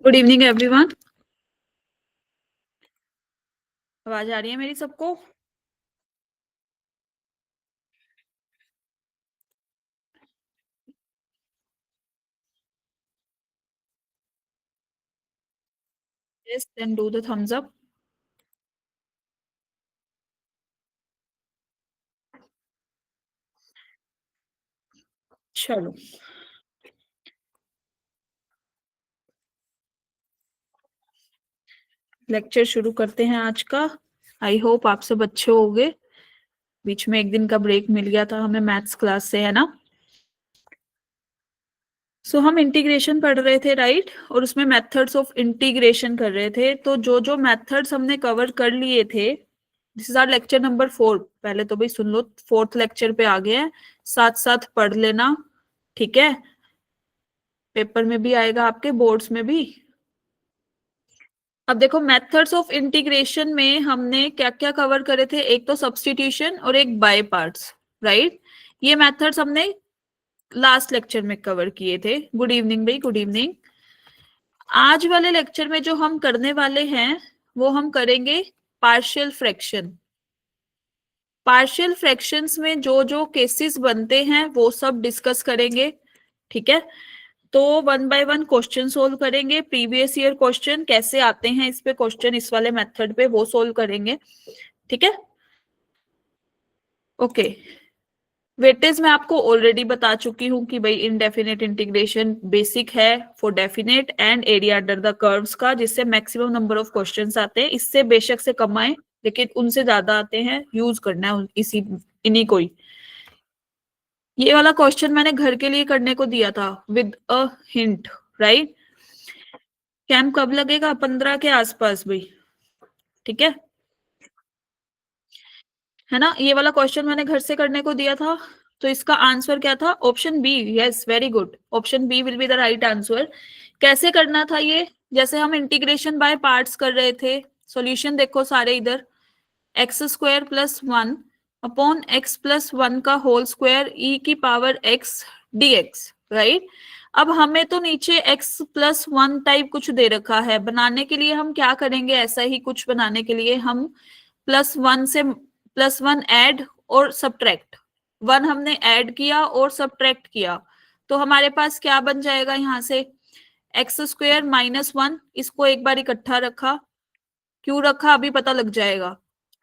Good evening everyone. आवाज आ रही है मेरी सबको? Yes, then do the thumbs up. चलो, लेक्चर शुरू करते हैं आज का। आई होप आप सब अच्छे होंगे। बीच में एक दिन का ब्रेक मिल गया था हमें मैथ्स क्लास से, है ना? सो हम इंटीग्रेशन पढ़ रहे थे, राइट? और उसमें मेथड्स ऑफ इंटीग्रेशन कर रहे थे। तो जो जो मेथड्स हमने कवर कर लिए थे, this is our lecture number 4। पहले तो भाई सुन लो, फोर्थ लेक्चर पे आ गए हैं। साथ साथ पढ़ लेना, ठीक है? पेपर में भी आएगा, आपके बोर्ड्स में भी। अब देखो, मेथड्स ऑफ इंटीग्रेशन में हमने क्या क्या कवर करे थे। एक तो सब्स्टिट्यूशन और एक बाय पार्ट्स, राइट? ये मेथड्स हमने लास्ट लेक्चर में कवर किए थे। गुड इवनिंग भाई, गुड इवनिंग। आज वाले लेक्चर में जो हम करने वाले हैं वो हम करेंगे पार्शियल फ्रैक्शन। पार्शियल फ्रैक्शंस में जो जो केसेस बनते हैं वो सब डिस्कस करेंगे, ठीक है? तो one by one question solve करेंगे। प्रीवियस ईयर क्वेश्चन कैसे आते हैं इस पे क्वेश्चन, इस वाले मेथड पे, वो सोल्व करेंगे, ठीक है? ओके। वेटेज मैं आपको ऑलरेडी बता चुकी हूँ कि भाई इनडेफिनेट इंटीग्रेशन बेसिक है for definite and area under the curves का, जिससे मैक्सिमम नंबर ऑफ क्वेश्चंस आते हैं। इससे बेशक से कम आए, लेकिन उनसे ज्यादा आते हैं, यूज करना है इसी इन्हीं को ही। ये वाला क्वेश्चन मैंने घर के लिए करने को दिया था with a hint, right? Camp कब लगेगा? 15 के आसपास भाई, ठीक है ना? ये वाला क्वेश्चन मैंने घर से करने को दिया था। तो इसका आंसर क्या था? Option B. Yes, very good, option B will be the right answer. कैसे करना था ये? जैसे हम इंटीग्रेशन बाय पार्ट्स कर रहे थे। सॉल्यूशन देखो सारे इधर, x square plus 1 upon x plus 1 का होल स्क्वायर ई की पावर एक्स डीएक्स, राइट? अब हमें तो नीचे x प्लस 1 टाइप कुछ दे रखा है। बनाने के लिए हम क्या करेंगे? ऐसा ही कुछ बनाने के लिए हम +1 से +1 ऐड और सब्ट्रैक्ट। 1 हमने ऐड किया और सब्ट्रैक्ट किया, तो हमारे पास क्या बन जाएगा? यहाँ से एक्स स्क्वायर -1, इसको एक बार इकट्ठा रखा। क्यों रखा अभी पता लग जाएगा,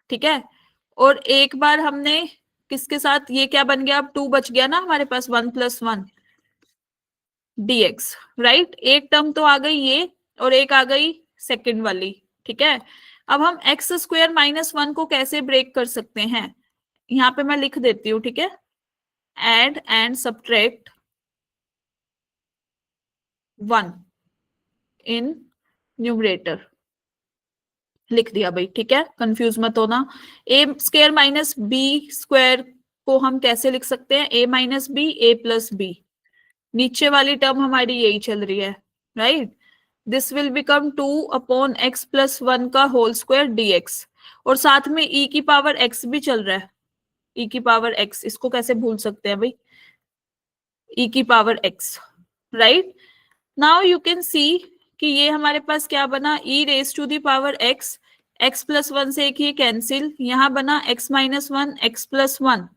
ठीक है? और एक बार हमने किसके साथ, ये क्या बन गया? अब 2 बच गया ना हमारे पास, 1 + 1 dx, राइट? एक टर्म तो आ गई ये, और एक आ गई सेकंड वाली, ठीक है? अब हम एक्स स्क्वायर -1 को कैसे ब्रेक कर सकते हैं? यहाँ पे मैं लिख देती हूँ, ठीक है? Add and subtract 1 in numerator, लिख दिया भाई, ठीक है? कंफ्यूज मत होना। A square minus b square को हम कैसे लिख सकते हैं? A minus b, a plus b. नीचे वाली टर्म हमारी यही चल रही है, right? This will become 2 upon x plus 1 का होल स्क्वायर डीएक्स। और साथ में ई की पावर एक्स भी चल रहा है। ई की पावर एक्स, इसको कैसे भूल सकते हैं भाई? ई की power x, right? Now you can see कि ये हमारे पास क्या बना? E raise to the power x. X plus 1 से एक ही कैंसिल, यहां बना एक्स -1 एक्स प्लस 1,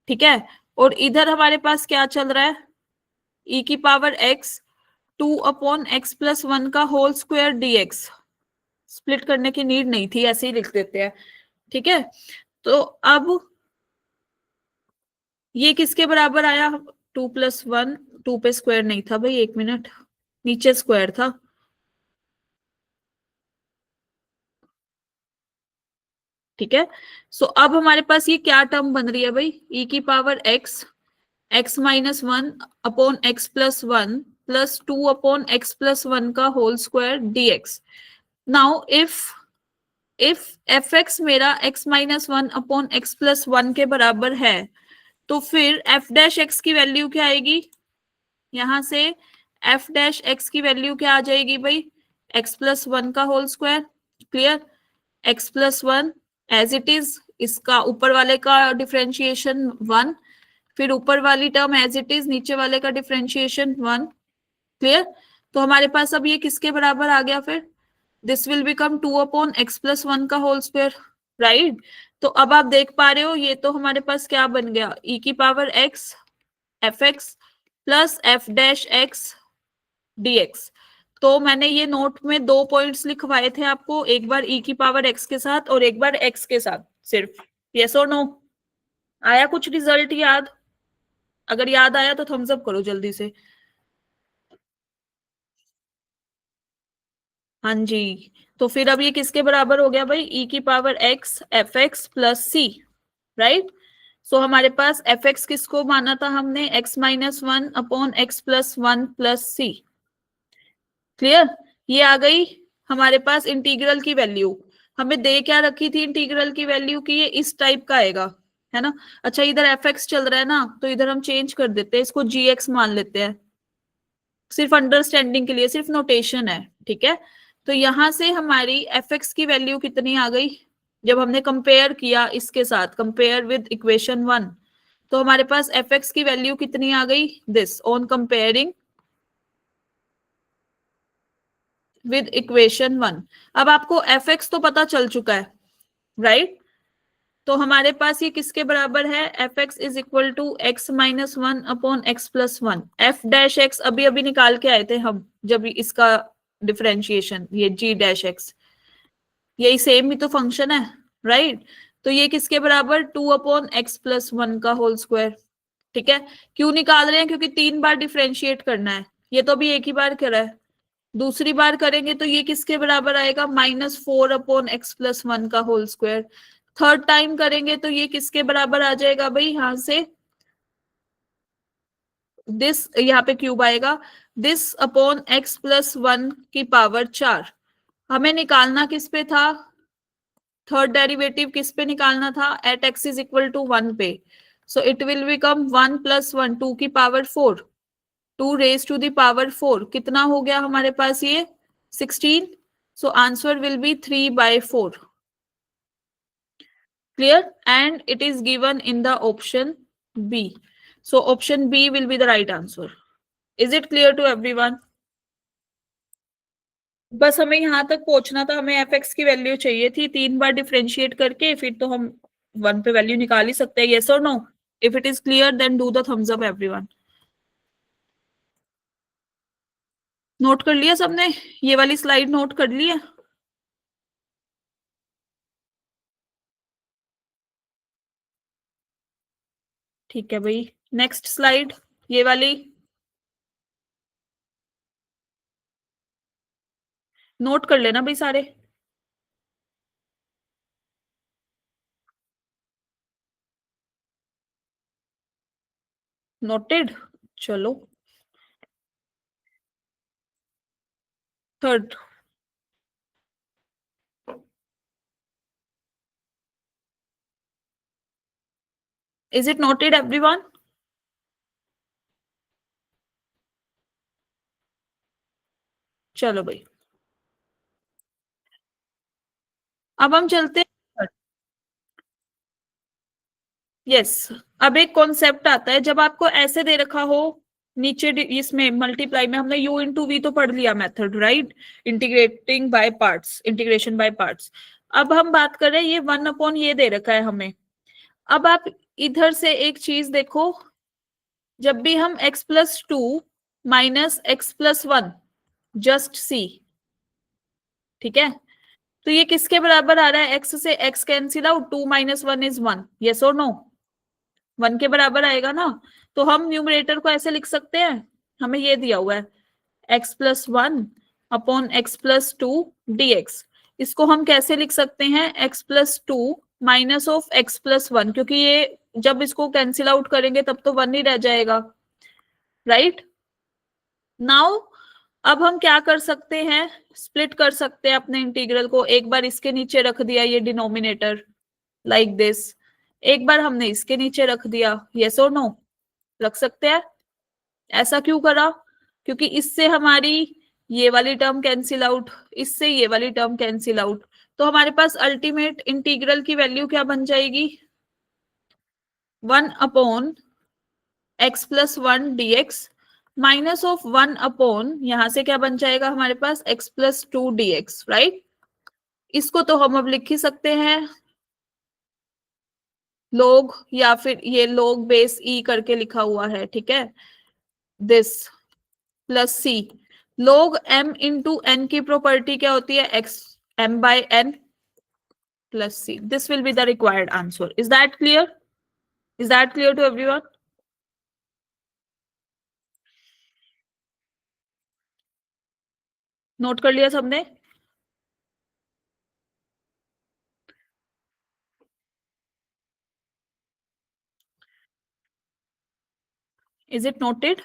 ठीक है? और इधर हमारे पास क्या चल रहा है? ई की power x 2 upon x plus 1 का होल स्क्वायर डीएक्स। स्प्लिट करने की नीड नहीं थी, ऐसे ही लिख देते हैं, ठीक है? तो अब ये किसके बराबर आया? 2 + 1, 2 पे स्क्वायर नहीं था भाई, 1 मिनट, नीचे स्क्वायर था, ठीक है? सो अब हमारे पास ये क्या टर्म बन रही है भाई? ई की power x, x -1 upon x plus 1 plus 2 upon x plus 1 का whole square dx. Now if f x मेरा एक्स -1 अपॉन एक्स प्लस 1 के बराबर है, तो फिर एफ डैश एक्स की वैल्यू क्या आएगी? यहां से एफ डैश एक्स की वैल्यू क्या आ जाएगी भाई? एक्स प्लस 1 का whole square. Clear? X plus 1 as it is, इसका ऊपर वाले का डिफ्रेंशिएशन 1, फिर ऊपर वाली टर्म एज इट इज, नीचे वाले का डिफ्रेंशिएशन 1। क्लियर? तो हमारे पास अब ये किसके बराबर आ गया फिर, दिस विल बिकम 2/x+1 का होल स्क्वायर, राइट। तो अब आप देख पा रहे हो ये तो हमारे पास क्या बन गया, e⁻x fx plus f'(x) dx। तो मैंने ये नोट में 2 पॉइंट्स लिखवाए थे आपको, एक बार e⁻x के साथ और एक बार x के साथ सिर्फ। यस और नो, आया कुछ रिजल्ट याद? अगर याद आया तो थम्स अप करो जल्दी से। हाँ जी, तो फिर अब ये किसके बराबर हो गया भाई, e⁻x fx plus c, right. So हमारे पास fx किसको माना था हमने, x-1/x+1 + c। क्लियर, ये आ गई हमारे पास इंटीग्रल की वैल्यू। हमें दे क्या रखी थी इंटीग्रल की वैल्यू की, ये इस टाइप का आएगा, है ना। अच्छा इधर fx चल रहा है ना, तो इधर हम चेंज कर देते हैं, इसको gx मान लेते हैं, सिर्फ अंडरस्टैंडिंग के लिए, सिर्फ नोटेशन है, ठीक है। तो यहां से हमारी fx की वैल्यू कितनी आ गई, जब हमने कंपेयर किया इसके साथ, कंपेयर विद इक्वेशन 1, तो हमारे पास fx की वैल्यू कितनी आ गई, this on comparing with equation 1। अब आपको fx तो पता चल चुका है, राइट। तो हमारे पास ये किसके बराबर है, fx is equal to x-1/x+1। f'(x) अभी अभी निकाल के आए थे हम, जब इसका डिफरेंशिएशन, ये g'(x), यही सेम ही तो फंक्शन है, राइट। तो ये किसके बराबर, 2/x+1 का होल स्क्वायर, ठीक है। क्यों निकाल रहे हैं, क्योंकि 3 बार डिफरेंशिएट करना है, ये तो अभी एक ही बार करा है, दूसरी बार करेंगे तो ये किसके बराबर आएगा, -4/x+1 का होल स्क्वायर। थर्ड टाइम करेंगे तो ये किसके बराबर आ जाएगा भाई, यहां से दिस, यहाँ पे क्यूब आएगा, this/x+1 की पावर 4। हमें निकालना किस पे था, थर्ड डेरिवेटिव किस पे निकालना था, at x is equal to 1 पे। सो इट विल बिकम 1 + 1, 2 की power 4, 2 raise to the power 4, कितना हो गया हमारे पास ये 16। So answer will be 3/4। Clear? And it is given in the option B. So option B will be the right answer. Is it clear to everyone? बस हमें यहां तक पहुंचना था, हमें fx की वैल्यू चाहिए थी, 3 बार डिफरेंशिएट करके फिर तो हम 1 पे वैल्यू निकाल ही सकते हैं। yes or no? If it is clear then do the thumbs up everyone. Note कर लिया सबने, ये वाली स्लाइड नोट कर लिया? ठीक है भाई, नेक्स्ट स्लाइड ये वाली नोट कर लेना भाई सारे। नोटेड, चलो third, is it noted everyone? चलो भाई, अब हम चलते हैं। यस, अब एक कॉन्सेप्ट आता है, जब आपको ऐसे दे रखा हो नीचे इसमें मल्टीप्लाई में, हमने u × v तो पढ़ लिया method, right, integrating by parts, integration by parts. अब हम बात कर रहे हैं ये 1/ ये दे रखा है हमें। अब आप इधर से एक चीज देखो, जब भी हम x+2 - x+1 जस्ट सी, ठीक है, तो ये किसके बराबर आ रहा है, x से x cancel out, 2 - 1 is 1, yes और नो, 1 के बराबर आएगा ना। तो हम न्यूमरेटर को ऐसे लिख सकते हैं, हमें ये दिया हुआ है x+1/x+2 dx। इसको हम कैसे लिख सकते हैं, x+2 - x+1, क्योंकि ये जब इसको कैंसिल आउट करेंगे तब तो 1 ही रह जाएगा, राइट। नाउ अब हम क्या कर सकते हैं, स्प्लिट कर सकते हैं अपने इंटीग्रल को, एक बार इसके नीचे रख दिया ये डिनोमिनेटर लाइक दिस, एक बार हमने इसके नीचे रख दिया, यस और नो, रख सकते हैं। ऐसा क्यों करा, क्योंकि इससे हमारी ये वाली टर्म कैंसिल आउट, इससे ये वाली टर्म कैंसिल आउट, तो हमारे पास अल्टीमेट इंटीग्रल की वैल्यू क्या बन जाएगी, 1/x+1 dx -1 यहां से क्या बन जाएगा हमारे पास x+2 dx, राइट। इसको तो हम अब लिख ही सकते हैं log, या फिर ये log बेस e करके लिखा हुआ है, ठीक है। This plus c, log m into n की प्रॉपर्टी क्या होती है, x m/n plus c. This will be the required answer. Is that clear? Is that clear to everyone? Note कर लिया सबने? Is it noted?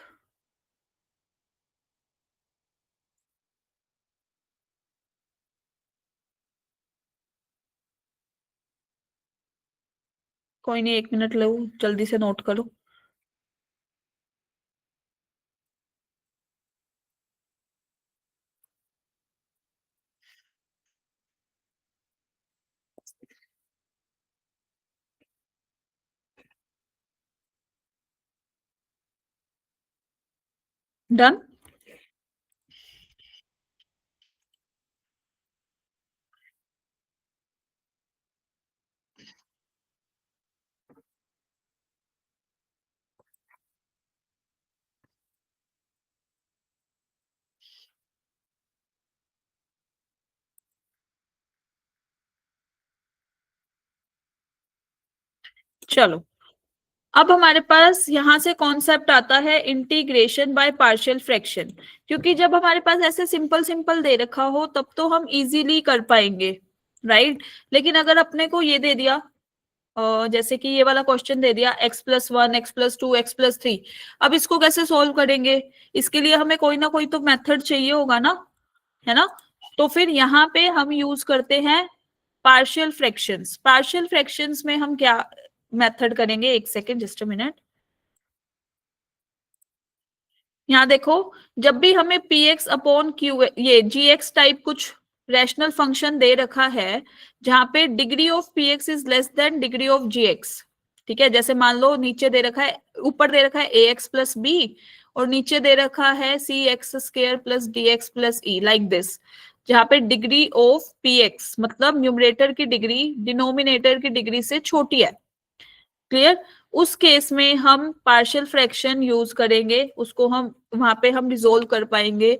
कोई नहीं, 1 मिनट लो, जल्दी से नोट करो. डन. चलो, अब हमारे पास यहां से कॉन्सेप्ट आता है इंटीग्रेशन बाय पार्शियल फ्रैक्शन. क्योंकि जब हमारे पास ऐसे सिंपल सिंपल दे रखा हो तब तो हम इजीली कर पाएंगे, राइट. लेकिन अगर अपने को ये दे दिया, जैसे कि ये वाला क्वेश्चन दे दिया x+1 x+2 x+3, अब इसको कैसे सोल्व करेंगे? इसके लिए हमें कोई ना कोई तो मेथड चाहिए होगा ना, है ना. तो फिर यहाँ पे हम यूज करते हैं पार्शियल फ्रैक्शंस. पार्शियल फ्रैक्शंस में हम क्या मेथड करेंगे, एक सेकेंड, जस्ट अ मिनट. यहाँ देखो, जब भी हमें px/q, ये gx टाइप कुछ रैशनल फंक्शन दे रखा है जहां पे degree of px is less than degree of gx, ठीक है. जैसे मान लो नीचे दे रखा है, ऊपर दे रखा है ax+b और नीचे दे रखा है cx² plus dx plus e, like this. जहां पे डिग्री ऑफ px मतलब न्यूमरेटर की डिग्री डिनोमिनेटर की डिग्री से छोटी है. क्लियर. उस केस में हम पार्शियल फ्रैक्शन यूज करेंगे, उसको हम वहां पे हम रिजोल्व कर पाएंगे.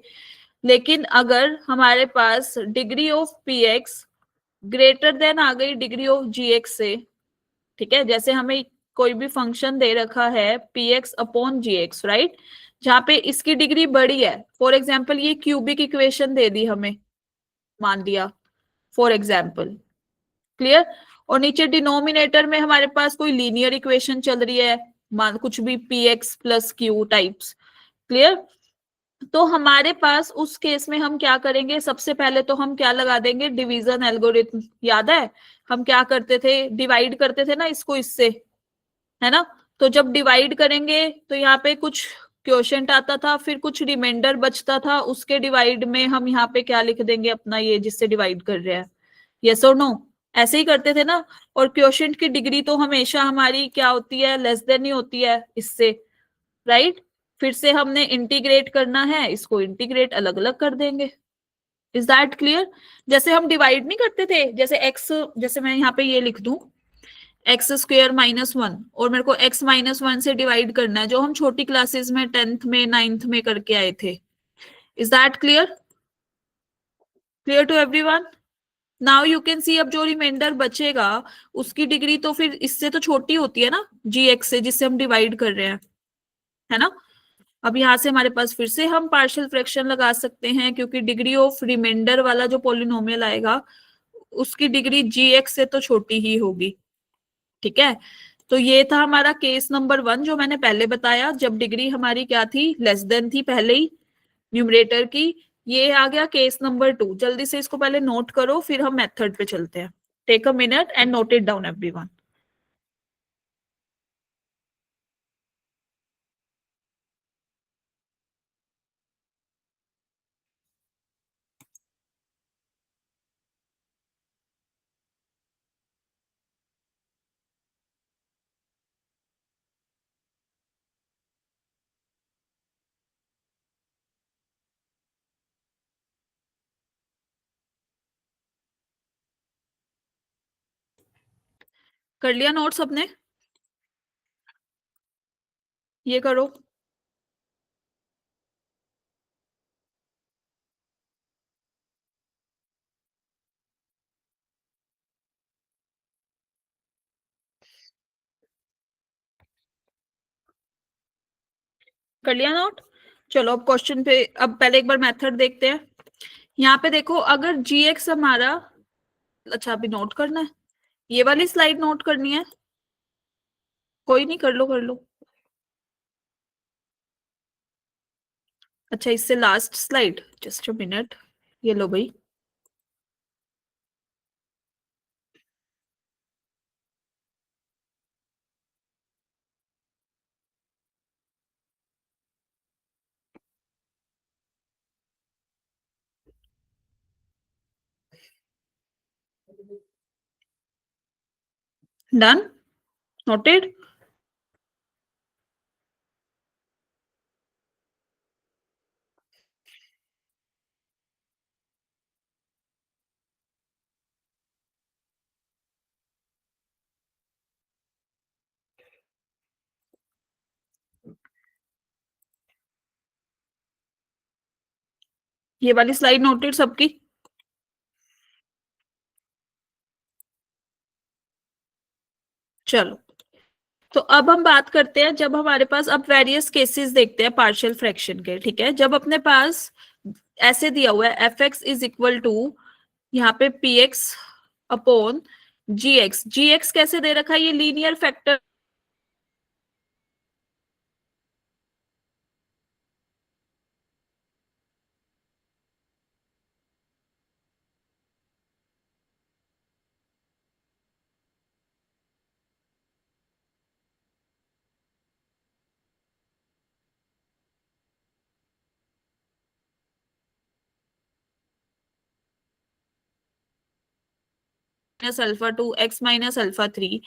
लेकिन अगर हमारे पास degree of p x greater than आ गई डिग्री ऑफ जी एक्स से, ठीक है. जैसे हमें कोई भी फंक्शन दे रखा है px/gx, राइट, जहां पे इसकी डिग्री बड़ी है. फॉर एग्जाम्पल ये क्यूबिक इक्वेशन दे दी हमें, मान लिया फॉर एग्जाम्पल. क्लियर. और नीचे डिनोमिनेटर में हमारे पास कोई लीनियर इक्वेशन चल रही है, मान कुछ भी px+q टाइप्स. क्लियर. तो हमारे पास उस केस में हम क्या करेंगे, सबसे पहले तो हम क्या लगा देंगे, डिवीजन एल्गोरिथम. याद है हम क्या करते थे, डिवाइड करते थे ना इसको इससे, है ना. तो जब डिवाइड करेंगे तो यहाँ पे कुछ क्वोशंट आता था, फिर कुछ रिमाइंडर बचता था, उसके डिवाइड में हम यहाँ पे क्या लिख देंगे, अपना ये जिससे डिवाइड कर रहे हैं. यस और नो, ऐसे ही करते थे ना. और क्वोशंट की डिग्री तो हमेशा हमारी क्या होती है, लेस देन ही होती है इससे, राइट. फिर से हमने इंटीग्रेट करना है, इसको इंटीग्रेट अलग अलग कर देंगे. Is that clear? जैसे हम डिवाइड नहीं करते थे, जैसे एक्स, जैसे मैं यहाँ पे ये लिख दूं x² - 1 और मेरे को x-1 से डिवाइड करना है, जो हम छोटी क्लासेस में 10th में 9th में करके आए थे. Is that clear? Clear to everyone? Now you can see, अब जो रिमाइंडर बचेगा उसकी डिग्री तो फिर इससे तो छोटी होती है ना, जी एक्स से, जिससे हम डिवाइड कर रहे हैं, है ना. अब यहाँ से हमारे पास फिर से हम पार्शियल फ्रैक्शन लगा सकते हैं, क्योंकि डिग्री ऑफ रिमाइंडर वाला जो पोलिनोमियल आएगा उसकी डिग्री जी एक्स से तो छोटी ही होगी, ठीक है. तो ये था हमारा केस नंबर 1 जो मैंने पहले बताया, जब डिग्री हमारी क्या थी, लेस देन थी पहले ही न्यूमरेटर की. ये आ गया केस नंबर 2. जल्दी से इसको पहले नोट करो, फिर हम मेथड पे चलते हैं. Take a minute and note it down everyone. कर लिया नोट सबने? ये करो। कर लिया नोट? चलो अब क्वेश्चन पे, अब पहले एक बार मेथड देखते हैं। यहाँ पे देखो, अगर जी एक्स हमारा, अच्छा अभी नोट करना है, ये वाली स्लाइड नोट करनी है? कोई नहीं, कर लो कर लो। अच्छा, इससे last slide, just a minute, ये लो भाई। डन? नोटेड? ये वाली स्लाइड नोटेड सबकी? चलो, तो अब हम बात करते हैं, जब हमारे पास, अब वेरियस केसेस देखते हैं पार्शियल फ्रैक्शन के, ठीक है। जब अपने पास ऐसे दिया हुआ है f x is equal to, यहाँ पे p x upon g x, g x कैसे दे रखा है, ये linear factor minus alpha two x minus alpha three,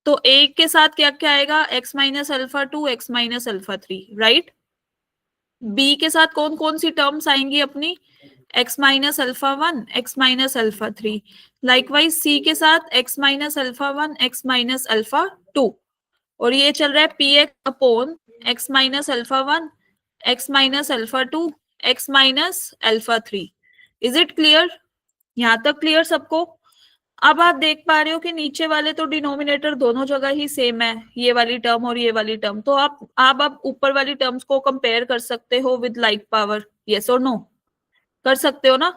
तो ए के साथ क्या क्या आएगा, x minus alpha two x minus alpha three, right. B के साथ कौन कौन सी टर्म्स आएंगी अपनी, x minus alpha one x minus alpha three. Likewise c के साथ x minus alpha one x minus alpha to, और ये चल रहा है P x upon x minus alpha one x minus alpha two x minus alpha three. Is it clear? यहां तक clear सबको? अब आप देख पा रहे हो कि नीचे वाले तो डिनोमिनेटर दोनों जगह ही सेम है, ये वाली टर्म और ये वाली टर्म, तो आप अब ऊपर वाली टर्म्स को कंपेयर कर सकते हो विद लाइक पावर, यस और नो? कर सकते हो ना?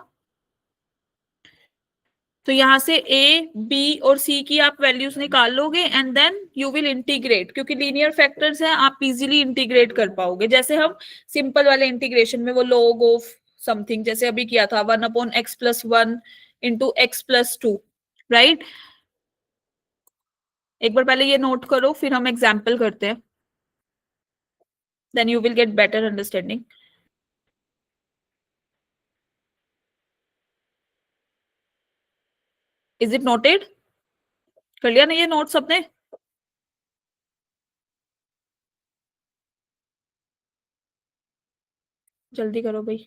तो यहां से ए बी और सी की आप वैल्यूज निकाल लोगे and then you will integrate, क्योंकि लीनियर फैक्टर्स हैं, आप इजीली इंटीग्रेट कर पाओगे, जैसे हम सिंपल वाले इंटीग्रेशन में वो log ऑफ समथिंग जैसे अभी किया था, one upon x plus one into x plus to, right. एक बार पहले ये नोट करो, फिर हम एग्जाम्पल करते हैं, then you will get better understanding. Is it noted? कर लिया ना ये नोट सबने? जल्दी करो भाई।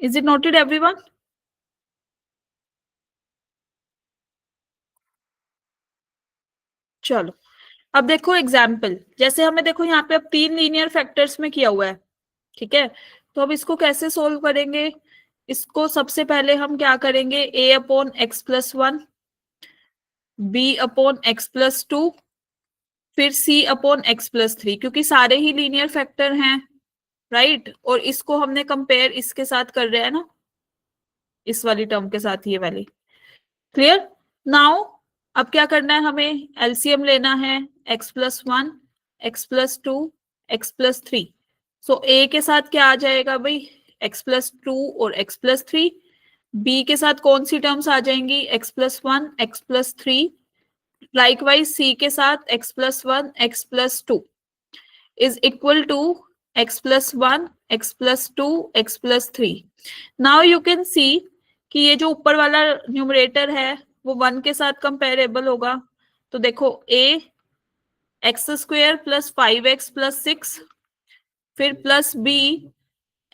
Is it noted everyone? चलो, अब देखो एग्जाम्पल, जैसे हमें देखो यहाँ पे अब तीन लीनियर फैक्टर्स में किया हुआ है, ठीक है। तो अब इसको कैसे सोल्व करेंगे? इसको सबसे पहले हम क्या करेंगे, a upon x plus one, b upon x plus two, फिर c upon x plus three, क्योंकि सारे ही लीनियर फैक्टर हैं, राइट। और इसको हमने कंपेयर इसके साथ कर रहे हैं ना, इस वाली टर्म के साथ, ये वाली। क्लियर? नाउ अब क्या करना है हमें, एलसीएम लेना है, x plus one x plus two x plus three. So a के साथ क्या आ जाएगा भाई, एक्स प्लस टू और एक्स प्लस थ्री। बी के साथ कौन सी टर्म्स आ जाएंगी, x plus one x plus three likewise c के साथ x plus 1 x plus 2 is equal to x plus 1 x plus 2 x plus 3। Now you can see कि ये जो ऊपर वाला न्यूमरेटर है वो 1 के साथ कंपेरेबल होगा। तो देखो a x square plus 5x plus 6, फिर plus b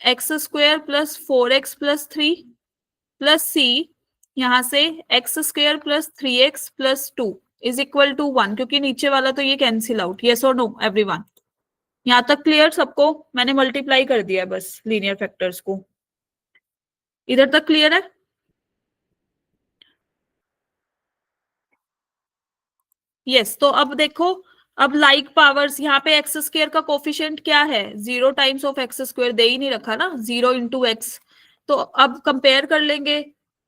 x square plus 4x plus 3 plus c यहां से x square plus 3x plus 2 is equal to 1, क्योंकि नीचे वाला तो ये कैंसिल आउट। यस और नो एवरीवन? यहां तक क्लियर सबको? मैंने मल्टीप्लाई कर दिया बस लीनियर फैक्टर्स को। इधर तक क्लियर है? यस। तो अब देखो, अब लाइक पावर्स यहाँ पे एक्स स्क्वेयर का कोफिशिएंट क्या है? 0 टाइम्स ऑफ एक्स स्क्वेयर दे ही नहीं रखा ना, 0 इंटू एक्स। तो अब कंपेयर कर लेंगे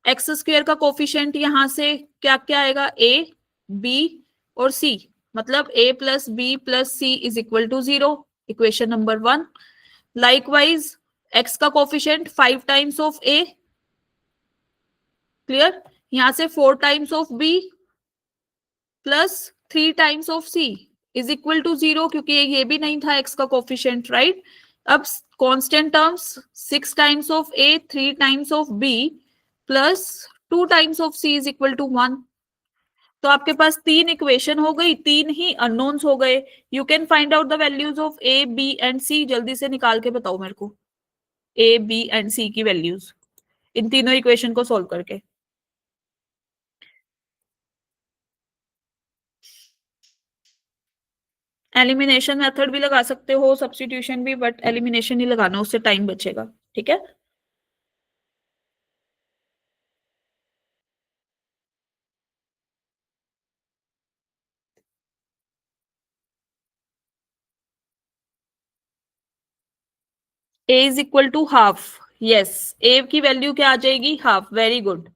एक्स स्क्वेयर का कोफिशिएंट यहां से क्या क्या आएगा? ए बी और सी, मतलब a plus b plus c is equal to 0, equation number 1। Likewise x का coefficient 5 times of a, clear? यहां से 4 times of b plus 3 times of c is equal to 0, क्योंकि ये भी नहीं था x का कोफिशिएंट, राइट? अब constant terms 6 times of a 3 times of b plus 2 times of c is equal to 1। तो आपके पास 3 इक्वेशन हो गई, 3 ही अननोन्स हो गए। You can find out the values of a b and c. जल्दी से निकाल के बताओ मेरे को ए बी एंड सी की वैल्यूज इन तीनों इक्वेशन को सोल्व करके। एलिमिनेशन मेथड भी लगा सकते हो, सब्स्टिट्यूशन भी, बट एलिमिनेशन ही लगाना, उससे टाइम बचेगा। ठीक है? a is equal to half. Yes, a की वैल्यू क्या आ जाएगी? हाफ। Very good.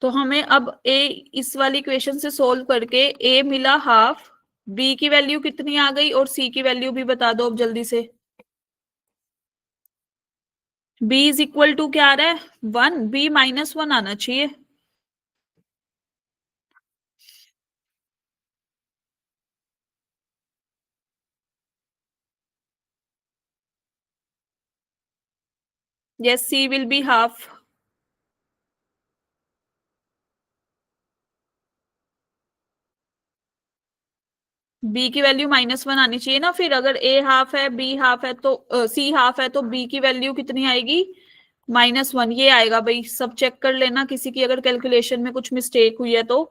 तो हमें अब a इस वाली इक्वेशन से सोल्व करके a मिला हाफ, b की वैल्यू कितनी आ गई और c की वैल्यू भी बता दो अब जल्दी से। b इज इक्वल टू क्या आ रहा है? 1। b माइनस 1 आना चाहिए। Yes, c will be half. b की वैल्यू -1 आनी चाहिए ना। फिर अगर a हाफ है b हाफ है तो c हाफ है तो b की वैल्यू कितनी आएगी? -1। ये आएगा भाई, सब चेक कर लेना किसी की अगर कैलकुलेशन में कुछ मिस्टेक हुई है तो।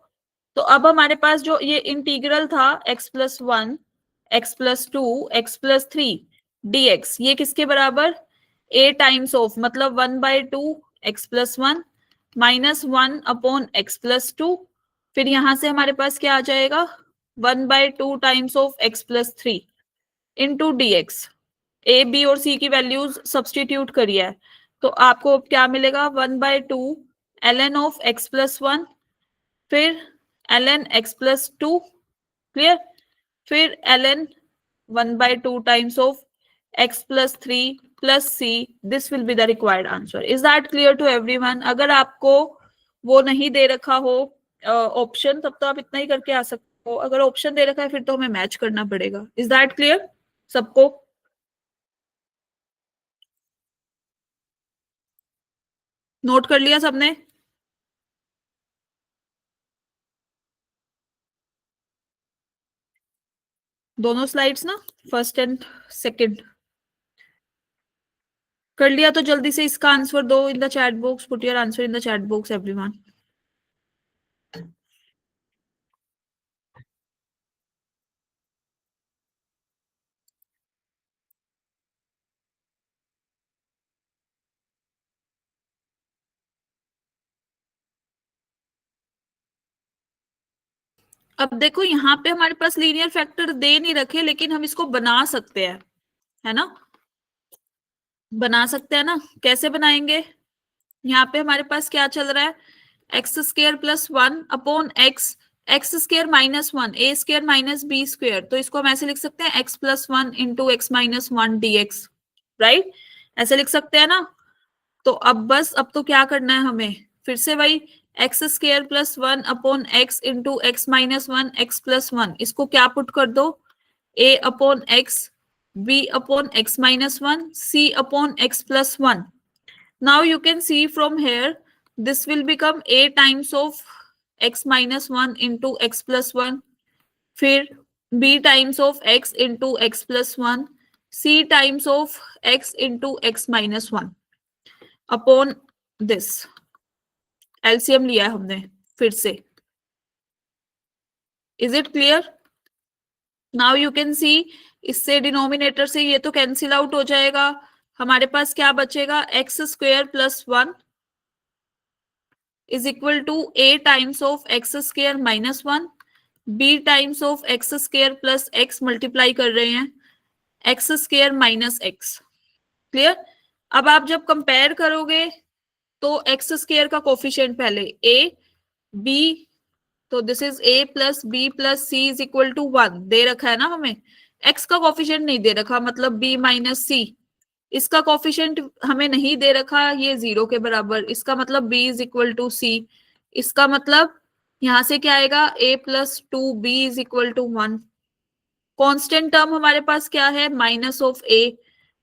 तो अब हमारे पास जो ये इंटीग्रल था x+1 x+2 x+3 dx, ये किसके बराबर? a टाइम्स ऑफ, मतलब 1/2 x+1 -1 अपॉन x+2। फिर यहां से हमारे पास क्या आ जाएगा? 1/2 times of x+3 into dx। A B और सी की वैल्यूज सब्सटीट्यूट करिए, तो आपको क्या मिलेगा? 1/2 ln ऑफ x+1, फिर ln x+2, क्लियर? फिर ln 1/2 times of x+3 plus c. This will be the required answer. Is that clear to everyone? अगर आपको वो नहीं दे रखा हो ऑप्शन, तब तो आप इतना ही करके आ सकते हो। अगर ऑप्शन दे रखा है फिर तो हमें मैच करना पड़ेगा। इज दैट क्लियर सबको? नोट कर लिया सबने? दोनों स्लाइड्स ना, फर्स्ट एंड सेकंड? कर लिया तो जल्दी से इसका आंसर दो in the chat box. Put your answer in the chat box everyone. अब देखो यहाँ पे हमारे पास लीनियर फैक्टर दे नहीं रखे, लेकिन हम इसको बना सकते हैं, है ना? बना सकते हैं ना? कैसे बनाएंगे? यहाँ पे हमारे पास क्या चल रहा है? x² + 1 upon x, x² - 1 a² - b²। तो इसको हम ऐसे लिख सकते हैं x+1 into x-1 dx, right? ऐसे लिख सकते हैं ना? तो अब बस, अब तो क्या करना है हमें? फिर से वही x square plus 1 upon x into x minus 1 x plus 1, इसको क्या पुट कर दो, a upon x b upon x minus 1 c upon x plus 1. Now you can see from here this will become a times of x minus 1 into x plus 1, फिर b times of x into x plus 1, c times of x into x minus 1 upon this. LCM लिया है हमने फिर से. Is it clear? Now you can see इससे denominator से ये तो कैंसिल आउट हो जाएगा. हमारे पास क्या बचेगा, x square plus 1 is equal to a times of x square minus 1 b times of x square plus x multiply कर रहे हैं x square minus x. Clear? अब आप जब कंपेयर करोगे तो x स्क्वायर का कोफिशिएंट पहले a b, तो this is a plus b plus c is equal to 1 दे रखा है ना हमें. x का कोफिशिएंट नहीं दे रखा, मतलब b माइनस c. इसका कोफिशिएंट हमें नहीं दे रखा, ये 0 के बराबर, इसका मतलब b is equal to c. इसका मतलब यहां से क्या आएगा, a plus 2b is equal to 1. Constant term हमारे पास क्या है, minus of a.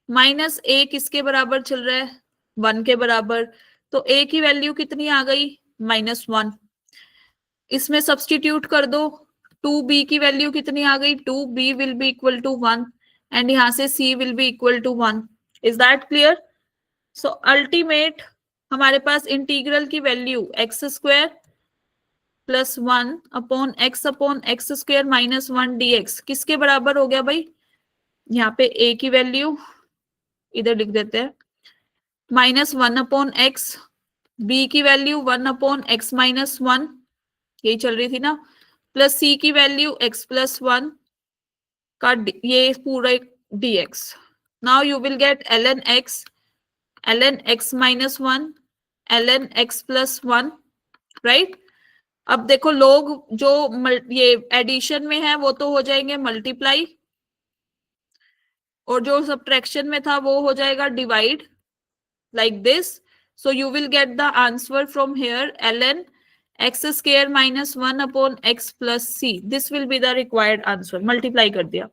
Minus a किसके बराबर चल रहा है, 1 के बराबर. तो a की वैल्यू कितनी आ गई, -1. इसमें सब्सटीट्यूट कर दो, 2b की वैल्यू कितनी आ गई, 2b will be equal to 1 and यहां से c will be equal to 1. Is that clear? So ultimate हमारे पास इंटीग्रल की value x square plus 1 upon x square minus 1 dx किसके बराबर हो गया भाई, यहाँ पे a की वैल्यू इधर लिख देते हैं, -1 अपॉन एक्स, b की वैल्यू 1 अपॉन एक्स माइनस 1, यही चल रही थी ना, प्लस c की वैल्यू x प्लस 1 का ये पूरा dx. Now you will gate ln x minus 1 ln x plus 1, right. अब देखो लोग जो ये एडिशन में है वो तो हो जाएंगे मल्टीप्लाई, और जो सब्ट्रैक्शन में था वो हो जाएगा divide, like this. So you will get the answer from here ln x square minus 1 upon x plus c. This will be the required answer. Multiply कर दिया.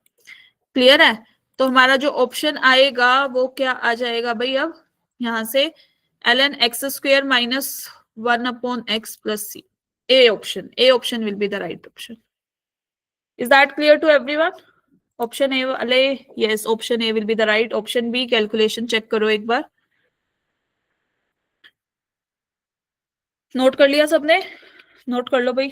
क्लियर है? तो हमारा जो ऑप्शन आएगा वो क्या आ जाएगा भाई, अब यहां से ln x square minus 1 upon x plus c. A option will be the right option. Is that clear to everyone? Option A वाले, yes, option A will be the right. Option B calculation check करो एक बार. Note कर लिया सबने? Note कर लो भाई.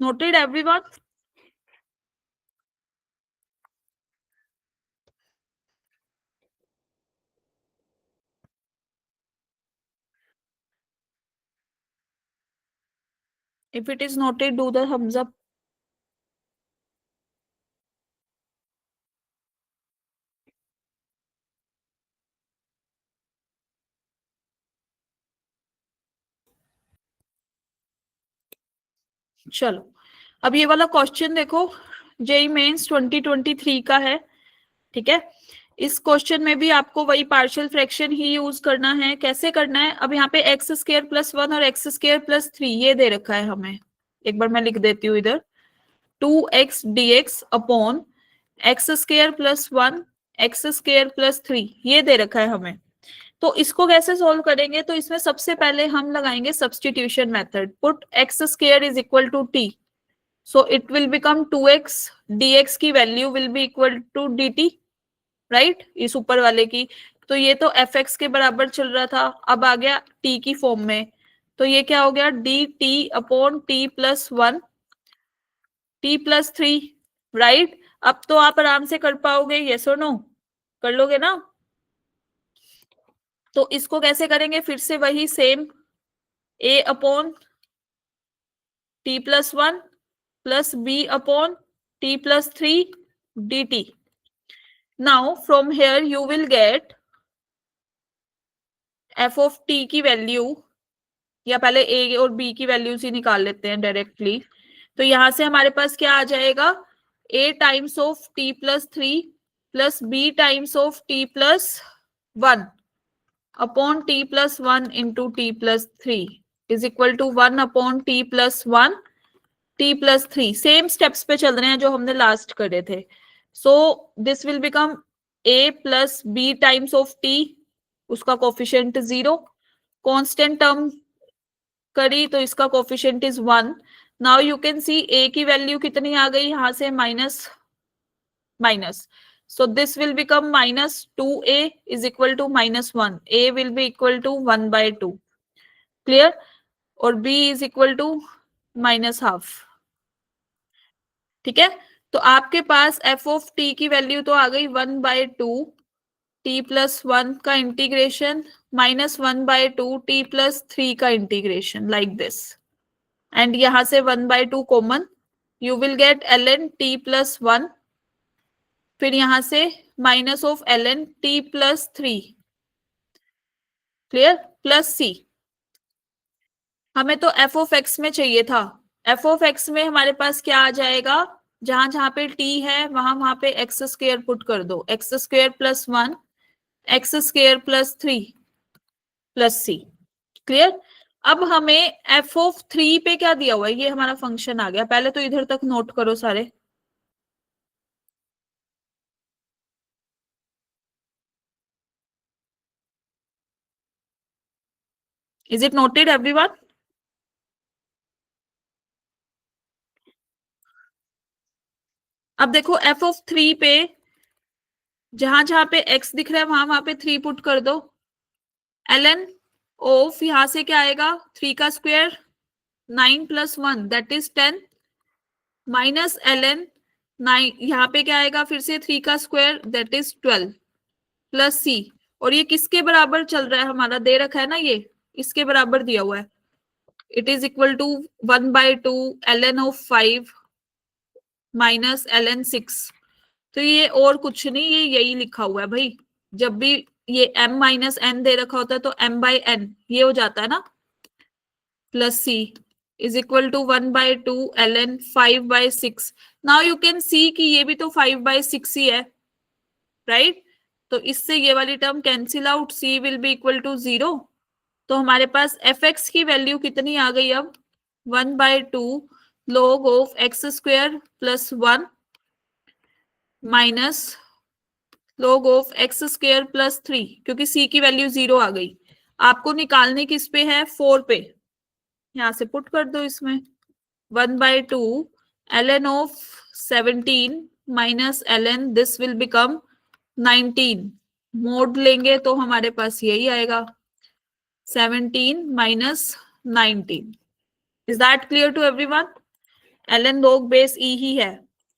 Noted everyone? If it is noted, do the thumbs up. चलो अब ये वाला क्वेश्चन देखो, जेई मेंस 2023 का है. ठीक है, इस क्वेश्चन में भी आपको वही पार्शियल फ्रैक्शन ही यूज करना है. कैसे करना है, अब यहाँ पे एक्स स्क्वायर प्लस 1 और एक्स स्क्वायर प्लस 3 ये दे रखा है हमें. एक बार मैं लिख देती हूँ इधर, 2x dx upon x square plus 1 x square plus 3 ये दे रखा है हमें. तो इसको कैसे सोल्व करेंगे, तो इसमें सबसे पहले हम लगाएंगे substitution method. Put x square is equal to t, so it will become 2x dx की value will be equal to dt, right, इस ऊपर वाले की. तो ये तो एफ एक्स के बराबर चल रहा था, अब आ गया टी की फॉर्म में. तो ये क्या हो गया, D T upon T plus 1 T plus 3, right. अब तो आप आराम से कर पाओगे, यस और नो, कर लोगे ना. तो इसको कैसे करेंगे, फिर से वही same, a upon t plus 1 plus b upon t plus 3 dt. Now from here you will gate f of t की वैल्यू, या पहले a और b की वैल्यूज ही निकाल लेते हैं डायरेक्टली. तो यहां से हमारे पास क्या आ जाएगा, a times of t plus 3 plus b times of t plus 1 upon t plus 1 into t plus 3 is equal to 1 upon t plus 1 t plus 3. Same steps पे चल रहे हैं जो हमने लास्ट करे थे. So this will become a plus b times of t, उसका coefficient 0, constant term करी तो इसका coefficient is 1. Now you can C a की वैल्यू कितनी आ गई यहां से, minus minus. So this will become minus 2a is equal to minus 1. A will be equal to 1 by 2. Clear? और b is equal to minus half. ठीक है. तो आपके पास f of t की वैल्यू तो आ गई 1 by 2 t प्लस 1 का integration minus 1 by 2 t plus 3 का इंटीग्रेशन लाइक दिस. एंड यहां से 1 by 2 common, you will gate ln t plus 1, फिर यहां से minus of ln t plus 3. Clear? Plus c. हमें तो एफ ऑफ एक्स में चाहिए था. एफ ऑफ एक्स में हमारे पास क्या आ जाएगा, जहां जहां पे t है वहां वहां पे एक्स स्क्र पुट कर दो, x square plus 1 x square plus 3 plus c. Clear? अब हमें एफ ऑफ 3 पे क्या दिया हुआ है, ये हमारा फंक्शन आ गया. पहले तो इधर तक नोट करो सारे. Is it noted everyone? अब देखो एफ ऑफ 3 पे जहां जहां पे x दिख रहा है वहां वहां पे 3 पुट कर दो. ln ऑफ यहां से क्या आएगा, 3 का square 9 plus 1 that is 10 minus ln 9, यहाँ पे क्या आएगा फिर से 3 का स्क्वायर दैट इज 12 प्लस सी. और ये किसके बराबर चल रहा है, हमारा दे रखा है ना, ये इसके बराबर दिया हुआ है. It is equal to 1 by 2 ln of 5 minus ln 6. तो ये और कुछ नहीं, ये यही लिखा हुआ है भाई. जब भी ये m माइनस n दे रखा होता है तो m बाई n ये हो जाता है ना, plus c is equal to 1 by 2 ln 5 by 6. Now you can see कि ये भी तो 5 बाई 6 ही है, राइट? तो इससे ये वाली term cancel out, c will be equal to 0. तो हमारे पास एफ एक्स की वैल्यू कितनी आ गई अब, 1 by 2 log of x square plus 1 minus log of x square plus 3, क्योंकि सी की वैल्यू 0 आ गई. आपको निकालने किस पे है, 4 पे. यहां से पुट कर दो इसमें 1 by 2 ln of 17 minus ln this will become 19. Mod लेंगे तो हमारे पास यही आएगा 17 minus 19. Is that clear to everyone? ln log base e ही है.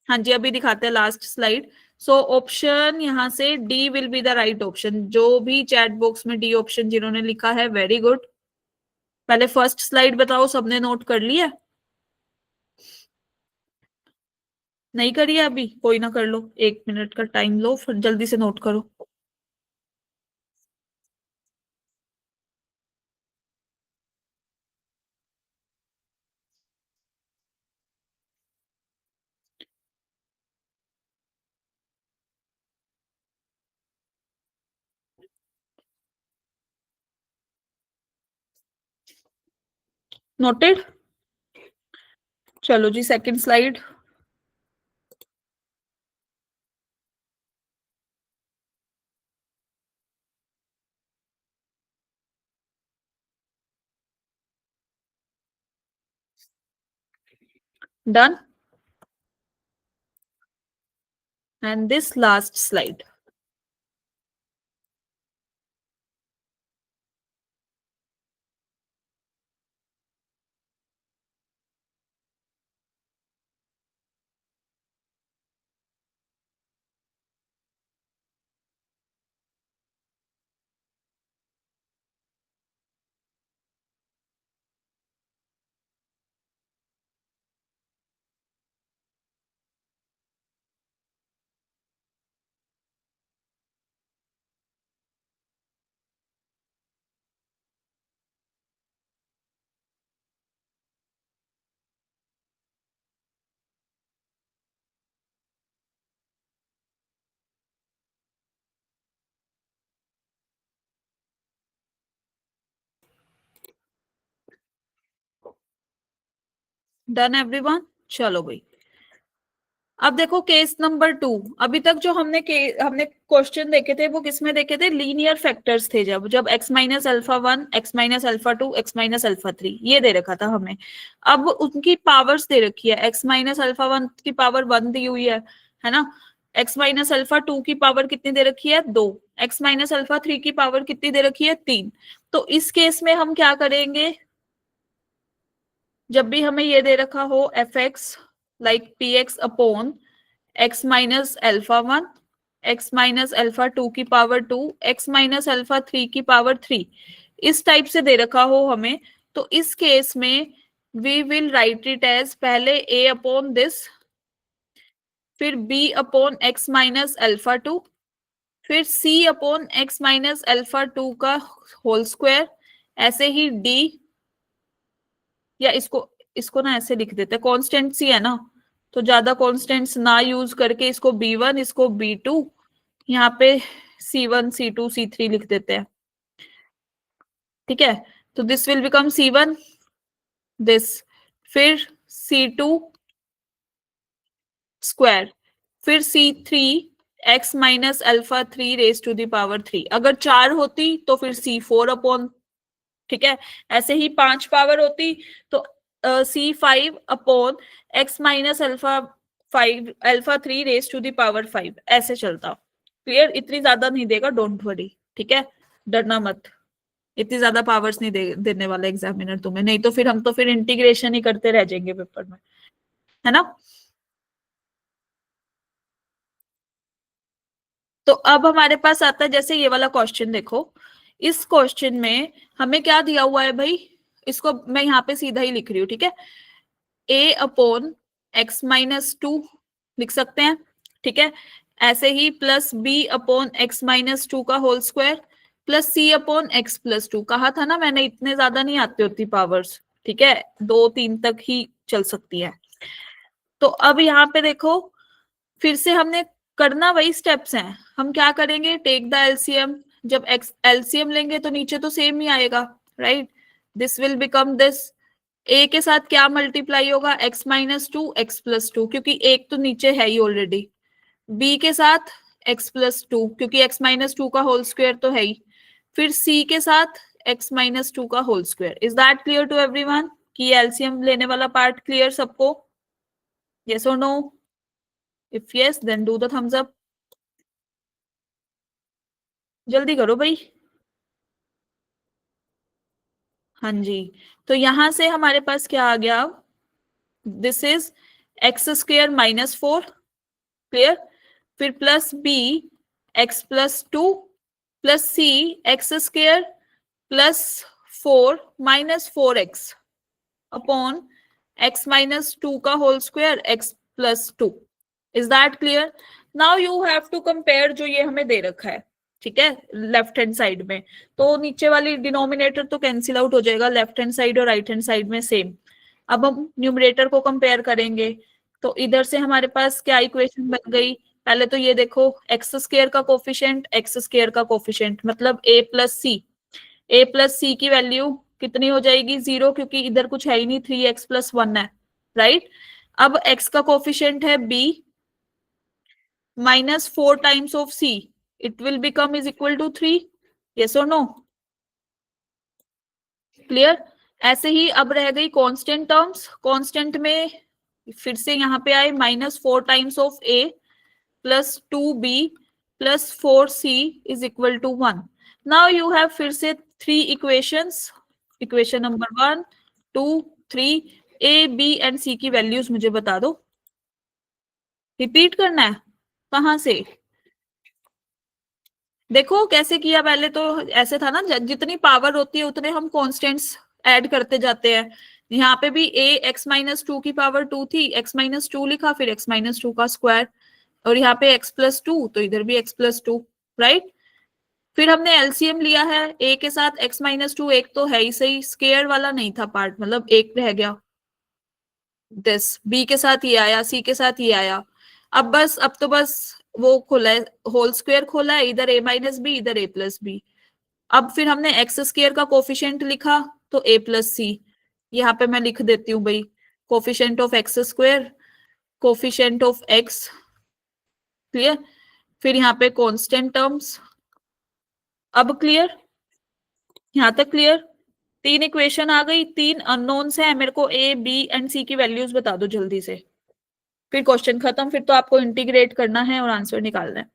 हाँ जी, अभी दिखाते हैं लास्ट स्लाइड. सो ऑप्शन यहाँ से D will be the right option. जो भी चैट बॉक्स में डी ऑप्शन जिन्होंने लिखा है, वेरी गुड. पहले फर्स्ट स्लाइड बताओ, सबने नोट कर लिया? नहीं करिए अभी, कोई ना कर लो, 1 मिनट का टाइम लो, फिर जल्दी से नोट करो. नोटेड? चलो जी, second slide. Done. And this last slide. Done everyone? चलो भाई, अब देखो केस नंबर 2। अभी तक जो हमने क्वेश्चन देखे थे वो किसमें देखे थे? लीनियर फैक्टर्स थे, जब जब x minus alpha 1, x minus alpha 2, x minus alpha 3 ये दे रखा था हमें। अब उनकी पावर्स दे रखी है, x माइनस अल्फा 1 की पावर 1 दी हुई है ना। x माइनस अल्फा 2 की पावर कितनी दे रखी है? 2। x माइनस अल्फा 3 की पावर कितनी दे रखी है? 3। तो इस केस में हम क्या करेंगे? जब भी हमें ये दे रखा हो F x like P x upon x minus alpha 1, x minus alpha 2 की पावर 2, एक्स माइनस अल्फा 3 की पावर 3, इस टाइप से दे रखा हो हमें, तो इस केस में we will write it as पहले a अपॉन दिस, फिर b upon x minus alpha 2, फिर c upon x minus alpha 2 का होल स्क्वायर, ऐसे ही d, या इसको इसको ना ऐसे लिख देते हैं, कांस्टेंट सी है ना, तो ज्यादा कांस्टेंट्स ना यूज करके इसको b1, इसको b2, यहाँ पे c1 c2 c3 लिख देते हैं। ठीक है, तो this will become c1 this, फिर c2 स्क्वायर, फिर c3 x minus alpha 3 raise to the power 3। अगर 4 होती तो फिर c4 अपॉन, ठीक है, ऐसे ही 5 पावर होती तो c5 upon x minus alpha 5 alpha 3 raise to the power 5, ऐसे चलता। क्लियर? इतनी ज्यादा नहीं देगा, डोंट वरी, ठीक है, डरना मत। इतनी ज्यादा पावर्स नहीं देने वाला एग्जामिनर तुम्हें, नहीं तो फिर हम तो फिर इंटीग्रेशन ही करते रह जाएंगे पेपर में, है ना। तो अब हमारे पास आता है जैसे ये वाला क्वेश्चन देखो, इस क्वेश्चन में हमें क्या दिया हुआ है भाई, इसको मैं यहाँ पे सीधा ही लिख रही हूँ, ठीक है, a अपॉन एक्स माइनस 2 लिख सकते हैं, ठीक है, ऐसे ही plus b upon x minus 2 का whole square, plus c upon x plus 2। कहा था ना मैंने, इतने ज्यादा नहीं आती होती पावर्स, ठीक है, 2 3 तक ही चल सकती है। तो अब यहाँ पे देखो, फिर से हमने करना वही स्टेप्स हैं, हम क्या करेंगे? Take the LCM. जब एक्स एलसीएम लेंगे तो नीचे तो सेम ही आएगा, right? This will become this, a के साथ क्या मल्टीप्लाई होगा? एक्स माइनस 2 एक्स प्लस 2, क्योंकि एक तो नीचे है ही ऑलरेडी। बी के साथ एक्स प्लस 2, क्योंकि एक्स माइनस 2 का होल स्क्वायर तो है ही। फिर सी के साथ एक्स माइनस 2 का whole square. Is that clear to everyone? कि एलसीएम लेने वाला पार्ट क्लियर सबको? यस और no? If yes then do the thumbs up, जल्दी करो भाई। हाँ जी, तो यहां से हमारे पास क्या आ गया? This is x square minus 4, clear, फिर plus b x plus 2, plus c x square plus 4 minus 4x upon x minus 2 का whole square x plus 2। Is that clear? Now you have to compare जो ये हमें दे रखा है, ठीक है, left hand side में, तो नीचे वाली डिनोमिनेटर तो कैंसिल आउट हो जाएगा, लेफ्ट हैंड साइड और राइट हैंड साइड में सेम। अब हम न्यूमरेटर को कंपेयर करेंगे, तो इधर से हमारे पास क्या इक्वेशन बन गई? पहले तो ये देखो, एक्स स्क्र का कोफिशिएंट, एक्स स्क्र का कोफिशिएंट मतलब a plus c, a plus c की वैल्यू कितनी हो जाएगी? 0, क्योंकि इधर कुछ है ही नहीं, 3x प्लस 1 है, राइट। अब x का कोफिशिएंट है b minus 4 times of c, it will become is equal to 3। Yes और नो? क्लियर? ऐसे ही अब रह गई कांस्टेंट टर्म्स, कांस्टेंट में फिर से यहाँ पे आए minus 4 times of a plus 2b plus 4c is equal to 1। Now you have फिर से 3 equations, equation number 1 2 3, a b and c की वैल्यूज मुझे बता दो। रिपीट करना है? कहां से? देखो कैसे किया, पहले तो ऐसे था ना, जितनी पावर होती है उतने हम कॉन्स्टेंट्स ऐड करते जाते हैं। यहाँ पे भी a x माइनस 2 की पावर 2 थी, x माइनस 2 लिखा, फिर x माइनस 2 का स्क्वायर, और यहाँ पे x प्लस 2, तो इधर भी x प्लस 2, राइट। फिर हमने एलसीएम लिया है, a के साथ x माइनस 2, एक तो है ही सही, स्केयर वाला नहीं था पार्ट, मतलब एक रह गया। दिस b के साथ ये आया, c के साथ ये आया। अब तो बस वो खोला है, होल स्क्वायर खोला है, इधर a माइनस बी, इधर a प्लस बी। अब फिर हमने एक्स स्क्वायर का कोफिशिएंट लिखा, तो a प्लस सी, यहाँ पे मैं लिख देती हूँ भाई, coefficient of x square, coefficient of x, clear. फिर यहाँ पे कांस्टेंट टर्म्स। अब क्लियर, यहां तक क्लियर। तीन इक्वेशन आ गई, तीन अननोन्स है, मेरे को ए बी एंड सी की वैल्यूज बता दो जल्दी से, फिर क्वेश्चन खत्म। फिर तो आपको इंटीग्रेट करना है और आंसर निकालना है।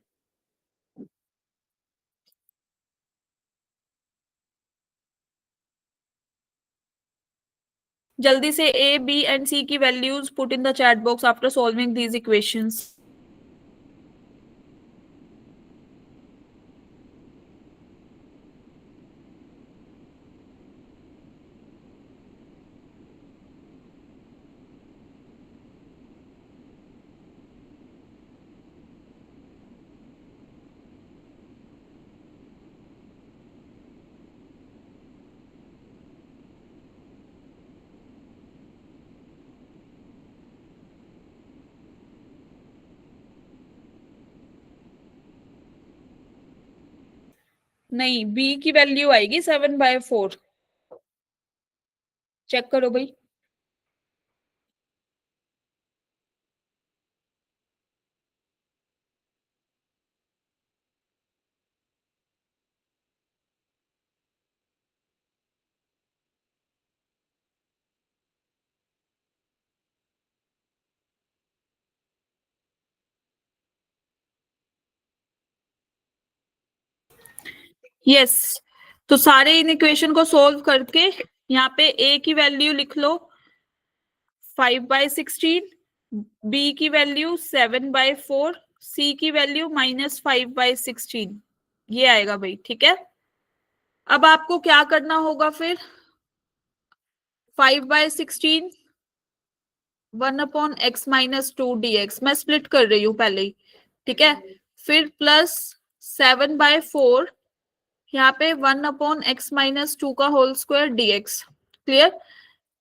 जल्दी से ए बी एंड सी की values put in the chat box after solving these equations. नहीं, बी की वैल्यू आएगी 7/4। चेक करो भाई। यस, तो सारे इन इक्वेशन को सोल्व करके यहाँ पे ए की वैल्यू लिख लो 5/16, बी की वैल्यू 7/4, सी की वैल्यू -5/16, ये आएगा भाई, ठीक है। अब आपको क्या करना होगा फिर, 5/16 1/x-2 dx, मैं स्प्लिट कर रही हूं पहले ही, ठीक है। फिर प्लस 7/4, यहाँ पे 1/x-2 का होल स्क्वायर dx, क्लियर।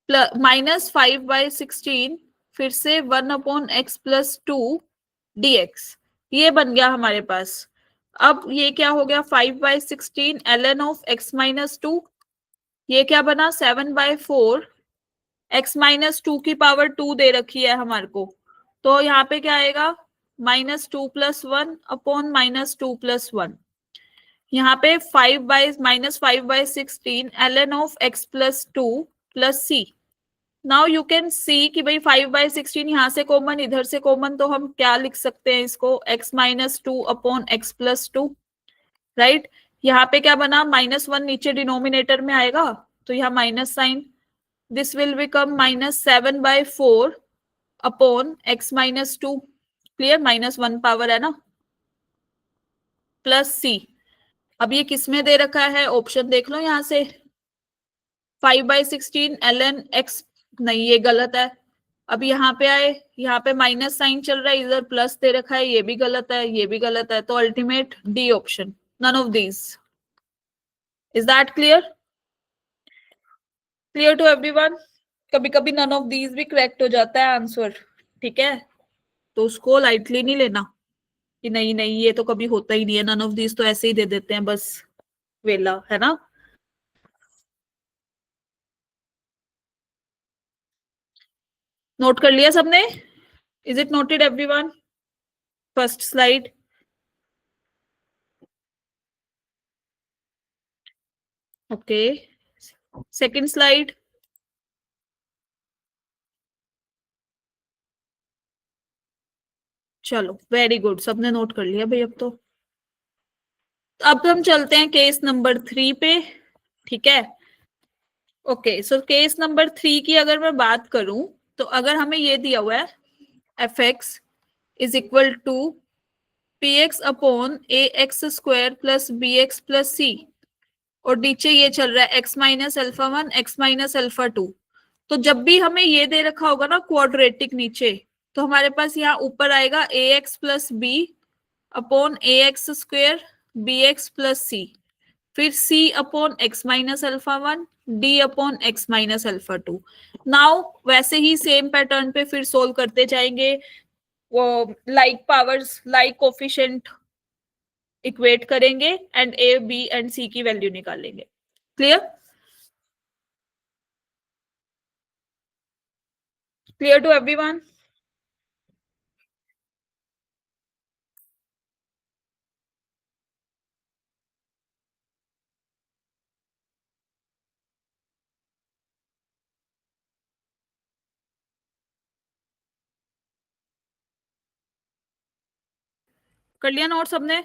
-5/16 फिर से 1/x+2 dx, ये बन गया हमारे पास। अब ये क्या हो गया, 5/16 ln ऑफ x-2, ये क्या बना 7/4, x-2 की पावर 2 दे रखी है हमारे को, तो यहाँ पे क्या आएगा -2+1 अपॉन -2+1। यहाँ पे 5/-5/16 ln of x+2 plus c. Now you can see कि भाई 5/16 यहाँ से कॉमन, इधर से कॉमन, तो हम क्या लिख सकते हैं इसको, x-2 अपॉन x+2, राइट। यहाँ पे क्या बना, -1 नीचे डिनोमिनेटर में आएगा, तो यहाँ minus sign, this will become -7/4 upon x-2, clear, -1 power है ना, प्लस सी। अब ये किसमें दे रखा है, ऑप्शन देख लो यहाँ से, 5/16 ln x, नहीं ये गलत है। अब यहाँ पे आए, यहाँ पे माइनस साइन चल रहा है, इधर प्लस दे रखा है, ये भी गलत है, ये भी गलत है, तो ultimate D option, none of these. Is that clear, clear to everyone. कभी कभी नन ऑफ दीज भी करेक्ट हो जाता है आंसर, ठीक है, तो उसको लाइटली नहीं लेना कि नहीं नहीं ये तो कभी होता ही नहीं है, नन ऑफ दीज तो ऐसे ही दे देते हैं बस, वेला है ना। नोट कर लिया सबने, is it noted everyone, first slide. Okay, second slide. चलो वेरी गुड, सबने नोट कर लिया भाई। अब तो अब हम चलते हैं केस नंबर 3 पे, ठीक है। ओके, सो केस नंबर 3 की अगर मैं बात करूं, तो अगर हमें ये दिया हुआ है f(x) is equal to px upon ax² plus bx plus c, और नीचे ये चल रहा है x-α1 x-α2, तो जब भी हमें ये दे रखा होगा ना क्वाड्रेटिक नीचे, तो हमारे पास यहाँ ऊपर आएगा ax plus b upon ax² bx plus c, फिर c upon x-α1 d upon x-α2। Now वैसे ही सेम पैटर्न पे फिर सोल्व करते जाएंगे, वो like powers like coefficient equate करेंगे एंड ए बी एंड सी की वैल्यू निकालेंगे, क्लियर। Clear to everyone? कर लिया नोट सबने?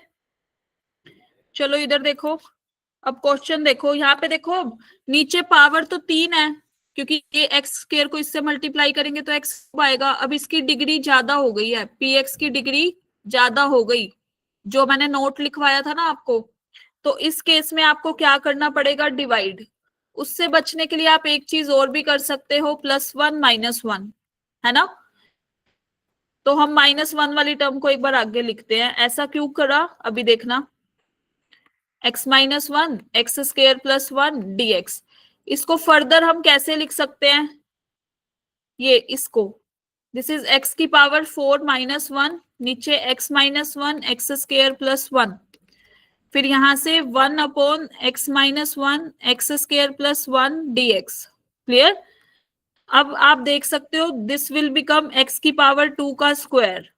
चलो इधर देखो, अब क्वेश्चन देखो, यहाँ पे देखो, नीचे पावर तो 3 है, क्योंकि ये एक्स स्क्वायर को इससे मल्टीप्लाई करेंगे तो एक्स आएगा। अब इसकी डिग्री ज्यादा हो गई है, पी एक्स की डिग्री ज्यादा हो गई, जो मैंने नोट लिखवाया था ना आपको। तो इस केस में आपको क्या करना पड़ेगा, डिवाइड। उससे बचने के लिए आप एक चीज और भी कर सकते हो, +1 -1, है ना। तो हम -1 वाली टर्म को एक बार आगे लिखते हैं। ऐसा क्यों करा, अभी देखना। x-1 x square +1 dx। इसको फर्दर हम कैसे लिख सकते हैं, ये इसको, दिस इज x की पावर 4 -1, नीचे x-1 एक्स स्क्र +1, फिर यहां से 1/x-1 x square +1 dx। Clear? अब आप देख सकते हो, दिस विल बिकम x की पावर 2 का square,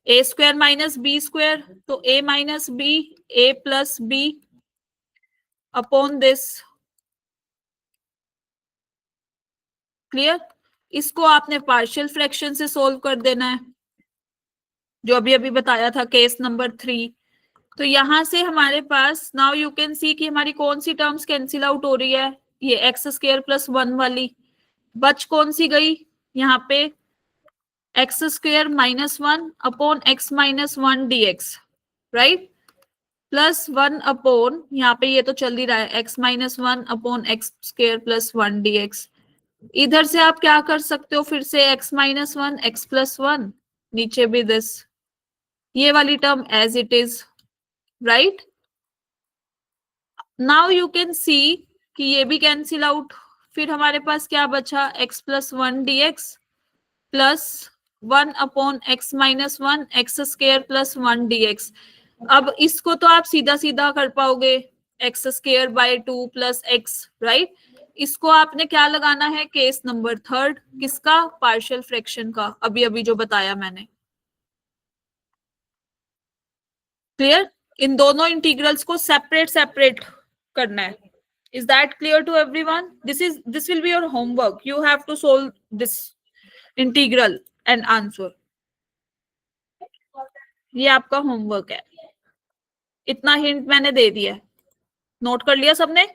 a square minus b square, तो a minus b, a plus b upon this. Clear? इसको आपने पार्शियल फ्रैक्शन से सोल्व कर देना है, जो अभी अभी बताया था, केस नंबर 3। तो यहां से हमारे पास नाउ यू कैन सी कि हमारी कौन सी टर्म्स कैंसिल आउट हो रही है, ये एक्स स्क्वायर +1 वाली। बच कौन सी गई यहाँ पे, x square -1 upon x-1 dx, right, +1 upon, यहाँ पे ये तो चल ही रहा है, x-1 upon x square +1 dx। इधर से आप क्या कर सकते हो, फिर से x-1 x+1, नीचे भी दिस, ये वाली term as it is, right. Now you can see कि ये भी कैंसिल आउट। फिर हमारे पास क्या बचा, x+1 dx +1/x-1 x square +1 dx। अब इसको तो आप सीधा सीधा कर पाओगे, x² 2 + x, राइट। इसको आपने क्या लगाना है, केस नंबर 3, किसका, पार्शियल फ्रैक्शन का, अभी अभी जो बताया मैंने। क्लियर? इन दोनों इंटीग्रल्स को सेपरेट सेपरेट करना है। Is that clear to everyone? This will be your homework, you have to solve this integral and answer. ये आपका होमवर्क है, इतना हिंट मैंने दे दिया है। नोट कर लिया सबने?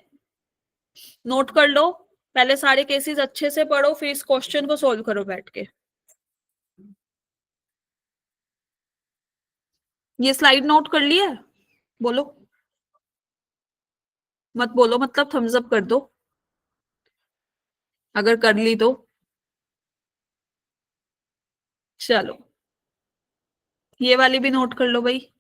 नोट कर लो, पहले सारे केसेस अच्छे से पढ़ो, फिर इस क्वेश्चन को सोल्व करो बैठ के। ये स्लाइड नोट कर लिया है? बोलो, मत बोलो मतलब थम्स अप कर दो अगर कर ली तो। चलो ये वाली भी नोट कर लो भाई।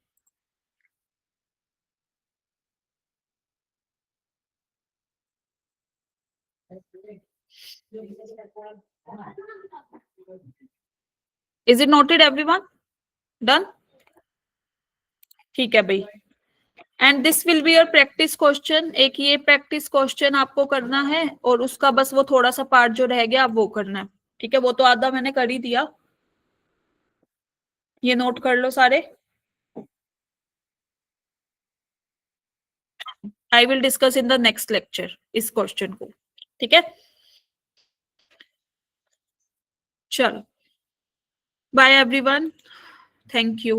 Is it noted everyone? Done? ठीक है भाई। And this will be your practice question. एक ये प्रैक्टिस क्वेश्चन आपको करना है, और उसका बस वो थोड़ा सा पार्ट जो रह गया आप वो करना है। ठीक है, वो तो आधा मैंने कर ही दिया। ये नोट कर लो सारे। I will discuss in the next lecture इस क्वेश्चन को। ठीक है, चलो, बाय एवरीवन, थैंक यू।